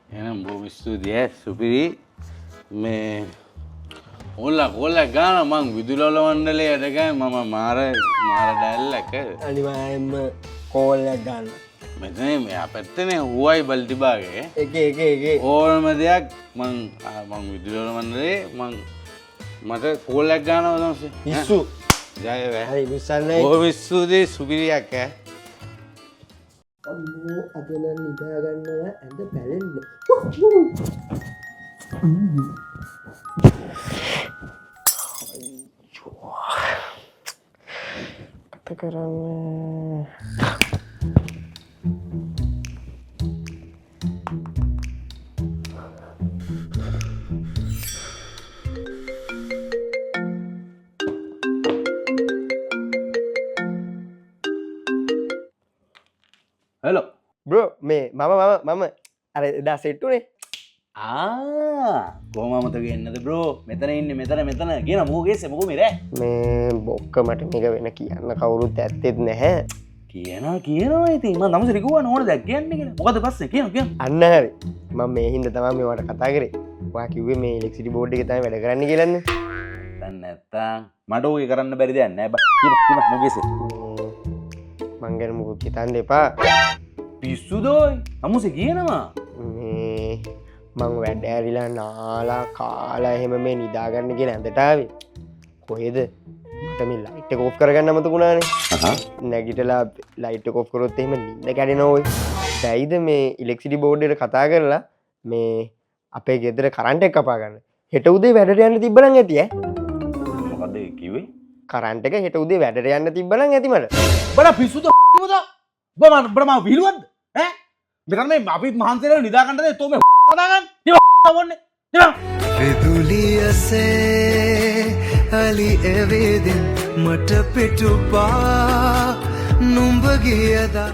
එහෙනම් බොහොම ස්තුතියි සුපිරි මේ ඕල්ලා ගාන මං විදුලල මණ්ඩලයට ගෑ මම මාර ඩැල්ලක අනිවාර්යෙන්ම කෝල් එකක් ගන්න. මෙතන මෙයා පැත්තනේ හුවයි බල්ටිබාගේ එක ඕනම දෙයක් මං විදුලල මණ්ඩලේ මට කෝල් එකක් ගන්නවා තමයි ඉස්සු ජය වේ හරි විශ්සන්නේ බොහොම ස්තුතියි සුපිරියක් අම්මෝ අද නම් නිදා ගන්නවා ඇඳ පැලෙන්න. කත කරන්නේ හෙලෝ බ්‍රෝ මේ මම අර එදා සෙට්ටුනේ කොහොමමත ගන්නද බ්‍රෝ මෙතන ඉන්න මෙතන කියන මූගේ සෙමකු මිර මේ බොක්ක මට මේක වෙන කියන්න කවුරුත් ඇත්තෙත් නැහැ කියනවා ඉතින් මම තමස රිකුවා ඕන දැක් කියන්නේ මොකද පස්සේ කියන අන්න හරි මම මේ හින්දා තමයි මේවට කතා කරේ ඔයා කිව්වේ මේ ඉලෙක්ට්‍රිසිටි බෝඩ් එකේ තමයි වැඩ කරන්න කියලානේ දැන් නැත්තම් මට ඕක කරන්න බැරි දෙයක් නෑ බා කියන මොකේද මං ගැන මොකුත් හිතන්න එපා පිස්සුදෝයි අමුසේ කියනවා මේ මං වැඩ ඇරිලා නාලා කාලා එහෙම මේ නිදාගන්න කියලා ඇඳට ආවේ කොහෙද මට මේ ලයිට් එක ඔෆ් කරගන්න අමතකුණානේ නැගිටලා ලයිට් එක ඔෆ් කරොත් එහෙම නිින්ද කැඩෙනවා ඔය බැයිද මේ ඉලෙක්ට්‍රිසිටි බෝඩ් එකට කතා කරලා මේ අපේ ගෙදර කරන්ට් එක කපා ගන්න හෙට උදේ වැඩට යන්න තිබ්බනම් ඇති මොකද කිව්වේ කරන්ට් එක හෙට උදේ වැඩට යන්න තිබ්බනම් ඇති මට බඩ පිස්සුද බඩ මම විලුවද්ද ඈ මෙතන මේ අපි මහන්සියලා නිදාගන්නද එතෝ මේ කතාගන්න ඉවන්නේ විදුලියසේ අලි එවේදින් මට පිටුපා නුඹ ගියදා